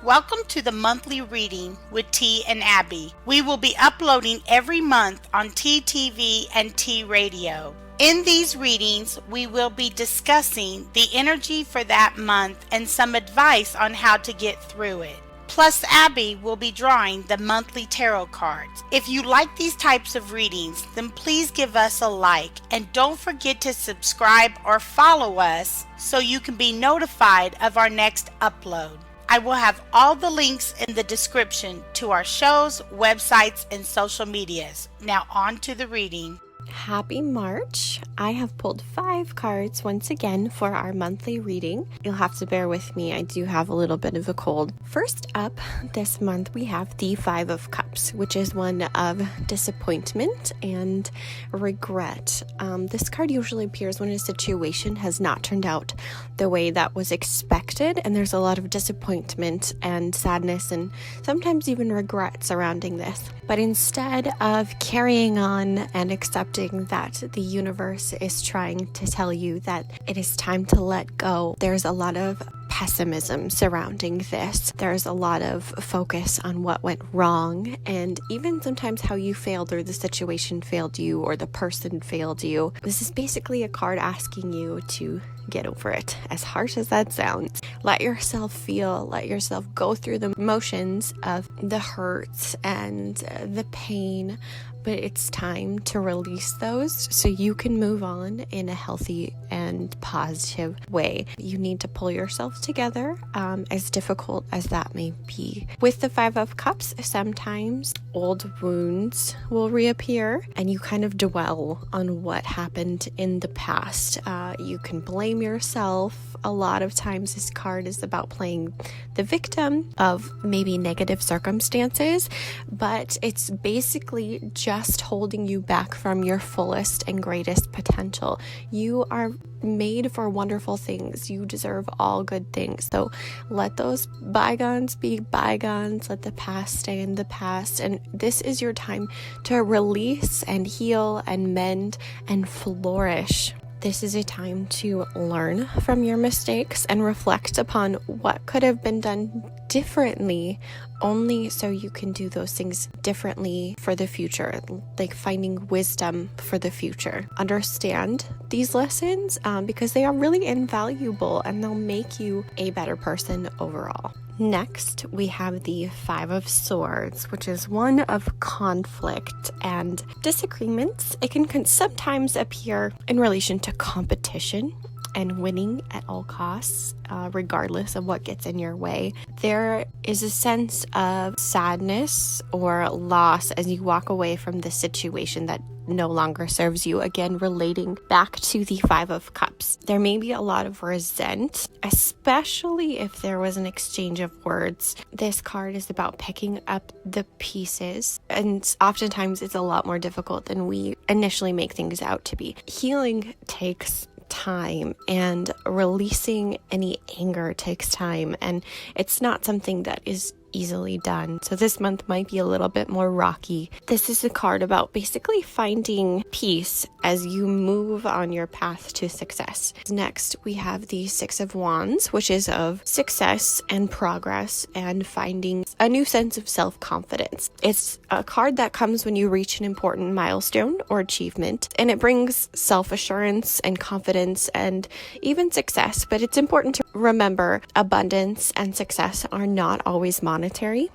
Welcome to the monthly reading with T and Abby. We will be uploading every month on TTV and T Radio. In these readings, we will be discussing the energy for that month and some advice on how to get through it. Plus, Abby will be drawing the monthly tarot cards. If you like these types of readings, then please give us a like and don't forget to subscribe or follow us so you can be notified of our next upload. I will have all the links in the description to our shows, websites, and social medias. Now on to the reading. Happy March. I have pulled 5 cards once again for our monthly reading. You'll have to bear with me. I do have a little bit of a cold. First up this month, we have the 5 of Cups, which is one of disappointment and regret. This card usually appears when a situation has not turned out the way that was expected, and there's a lot of disappointment and sadness and sometimes even regret surrounding this. But instead of carrying on and accepting that the universe is trying to tell you that it is time to let go, there's a lot of pessimism surrounding this. There's a lot of focus on what went wrong, and even sometimes how you failed, or the situation failed you, or the person failed you. This is basically a card asking you to get over it, as harsh as that sounds. Let yourself feel, let yourself go through the motions of the hurts and the pain, but it's time to release those so you can move on in a healthy and positive way. You need to pull yourself together, as difficult as that may be. With the 5 of Cups, sometimes old wounds will reappear and you kind of dwell on what happened in the past. You can blame yourself. A lot of times this card is about playing the victim of maybe negative circumstances, but it's basically just holding you back from your fullest and greatest potential. You are made for wonderful things. You deserve all good things. So let those bygones be bygones. Let the past stay in the past. And this is your time to release and heal and mend and flourish. This is a time to learn from your mistakes and reflect upon what could have been done differently, only so you can do those things differently for the future, like finding wisdom for the future. Understand these lessons because they are really invaluable and they'll make you a better person overall. Next, we have the 5 of Swords, which is one of conflict and disagreements. It can sometimes appear in relation to competition and winning at all costs, regardless of what gets in your way. There is a sense of sadness or loss as you walk away from the situation that no longer serves you. Again, relating back to the 5 of Cups. There may be a lot of resent, especially if there was an exchange of words. This card is about picking up the pieces, and oftentimes it's a lot more difficult than we initially make things out to be. Healing takes time, and releasing any anger takes time, and it's not something that is easily done. So this month might be a little bit more rocky. This is a card about basically finding peace as you move on your path to success. Next, we have the 6 of Wands, which is of success and progress and finding a new sense of self-confidence. It's a card that comes when you reach an important milestone or achievement, and it brings self-assurance and confidence and even success. But it's important to remember abundance and success are not always monetary.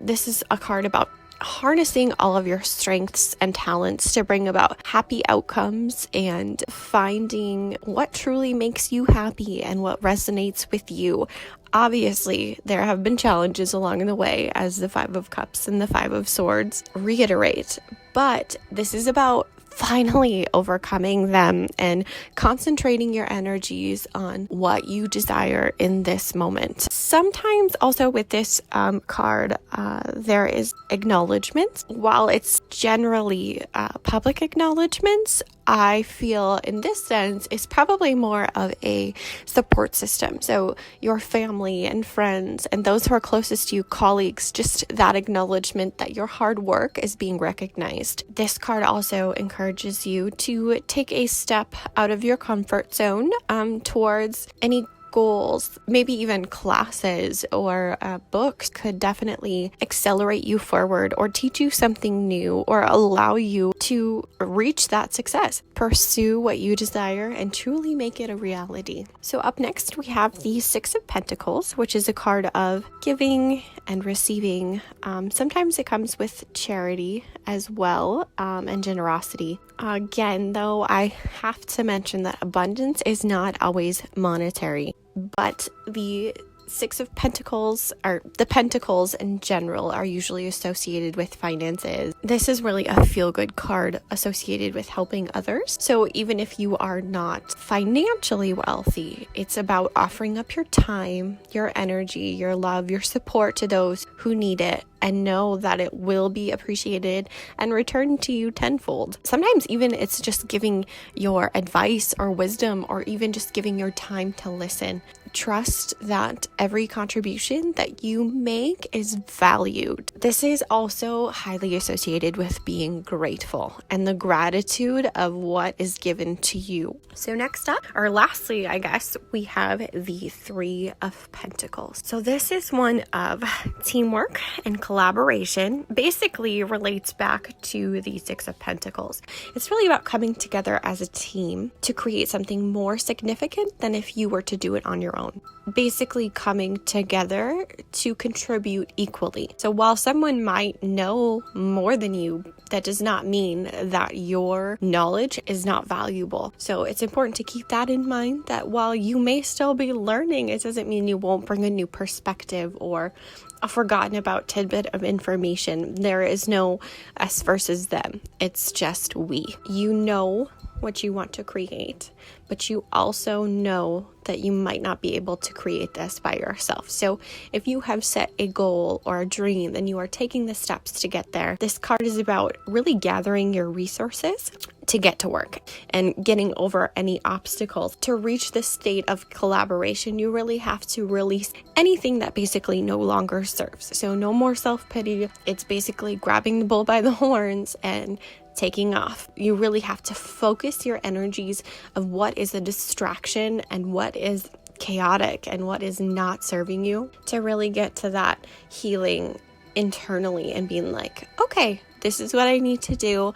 This is a card about harnessing all of your strengths and talents to bring about happy outcomes and finding what truly makes you happy and what resonates with you. Obviously, there have been challenges along the way, as the 5 of Cups and the 5 of Swords reiterate, but this is about finally overcoming them and concentrating your energies on what you desire in this moment. Sometimes also with this card, there is acknowledgement. While it's generally public acknowledgements, I feel in this sense is probably more of a support system. So your family and friends and those who are closest to you, colleagues, just that acknowledgement that your hard work is being recognized. This card also encourages you to take a step out of your comfort zone towards any goals, maybe even classes or books could definitely accelerate you forward or teach you something new or allow you to reach that success. Pursue what you desire and truly make it a reality. So up next, we have the Six of Pentacles, which is a card of giving and receiving. Sometimes it comes with charity as well, and generosity. Again, though, I have to mention that abundance is not always monetary, but the Six of Pentacles, or the Pentacles in general, are usually associated with finances. This is really a feel-good card associated with helping others. So even if you are not financially wealthy, it's about offering up your time, your energy, your love, your support to those who need it, and know that it will be appreciated and returned to you tenfold. Sometimes even it's just giving your advice or wisdom, or even just giving your time to listen. Trust that every contribution that you make is valued. This is also highly associated with being grateful and the gratitude of what is given to you. So next up, or lastly, I guess, we have the Three of Pentacles. So this is one of teamwork and collaboration. Basically relates back to the Six of Pentacles. It's really about coming together as a team to create something more significant than if you were to do it on your own. Basically coming together to contribute equally. So while someone might know more than you, that does not mean that your knowledge is not valuable. So it's important to keep that in mind, that while you may still be learning, it doesn't mean you won't bring a new perspective or a forgotten about tidbit of information. There is no us versus them. It's just we. You know what you want to create, but you also know that you might not be able to create this by yourself. So if you have set a goal or a dream, then you are taking the steps to get there. This card is about really gathering your resources to get to work and getting over any obstacles. To reach this state of collaboration, you really have to release anything that basically no longer serves. So no more self-pity. It's basically grabbing the bull by the horns and taking off. You really have to focus your energies of what is a distraction and what is chaotic and what is not serving you, to really get to that healing internally and being like, okay, this is what I need to do,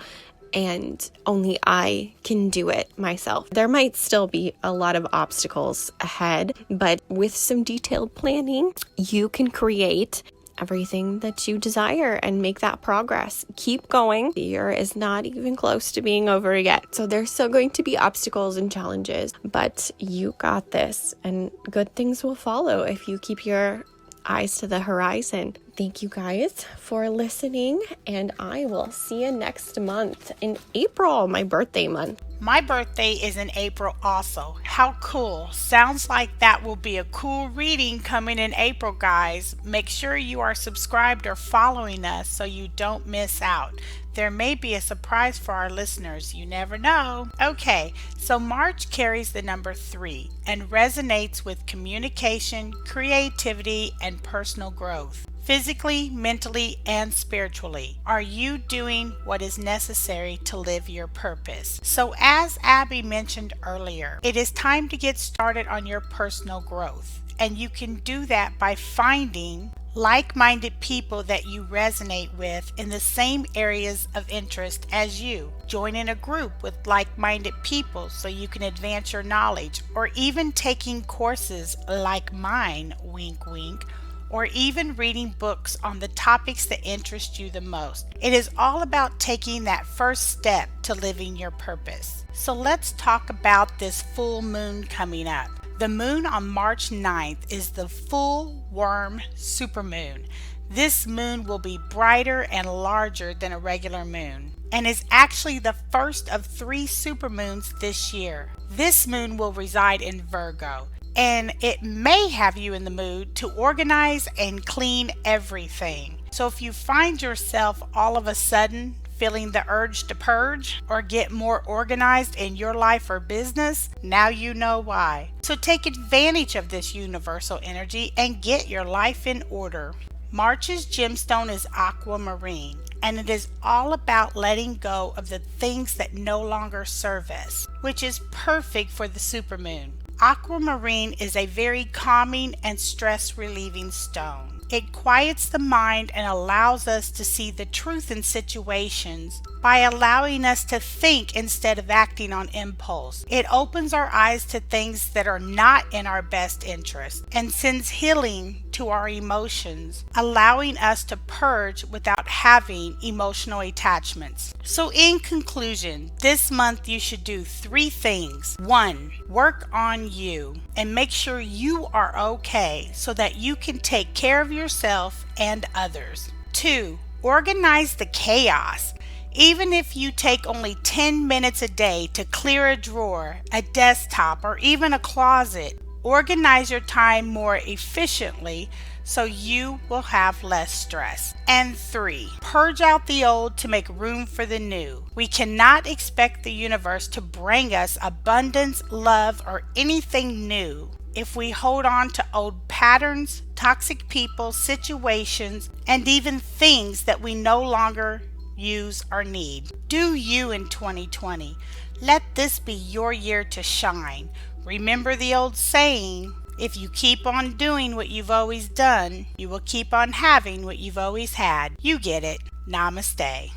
and only I can do it myself. There might still be a lot of obstacles ahead, but with some detailed planning, you can create everything that you desire and make that progress. Keep going. The year is not even close to being over yet. So there's still going to be obstacles and challenges, but you got this, and good things will follow if you keep your eyes to the horizon. Thank you guys for listening, and I will see you next month in April, my birthday month. My birthday is in April also. How cool. Sounds like that will be a cool reading coming in April, guys. Make sure you are subscribed or following us so you don't miss out. There may be a surprise for our listeners. You never know. Okay, so March carries the number 3 and resonates with communication, creativity, and personal growth. Physically, mentally, and spiritually. Are you doing what is necessary to live your purpose? So as Abby mentioned earlier, it is time to get started on your personal growth. And you can do that by finding like-minded people that you resonate with in the same areas of interest as you. Join in a group with like-minded people so you can advance your knowledge, or even taking courses like mine, wink wink, or even reading books on the topics that interest you the most. It is all about taking that first step to living your purpose. So let's talk about this full moon coming up. The moon on March 9th is the full worm supermoon. This moon will be brighter and larger than a regular moon, and is actually the first of 3 supermoons this year. This moon will reside in Virgo, and it may have you in the mood to organize and clean everything. So if you find yourself all of a sudden feeling the urge to purge or get more organized in your life or business, now you know why. So take advantage of this universal energy and get your life in order. March's gemstone is aquamarine, and it is all about letting go of the things that no longer serve us, which is perfect for the supermoon. Aquamarine is a very calming and stress-relieving stone. It quiets the mind and allows us to see the truth in situations by allowing us to think instead of acting on impulse. It opens our eyes to things that are not in our best interest and sends healing to our emotions, allowing us to purge without having emotional attachments. So in conclusion, this month you should do 3 things. 1. Work on you and make sure you are okay so that you can take care of yourself and others. 2. Organize the chaos. Even if you take only 10 minutes a day to clear a drawer, a desktop, or even a closet, organize your time more efficiently so you will have less stress. And 3, purge out the old to make room for the new. We cannot expect the universe to bring us abundance, love, or anything new if we hold on to old patterns, toxic people, situations, and even things that we no longer use or need. Do you in 2020. Let this be your year to shine. Remember the old saying, if you keep on doing what you've always done, you will keep on having what you've always had. You get it. Namaste.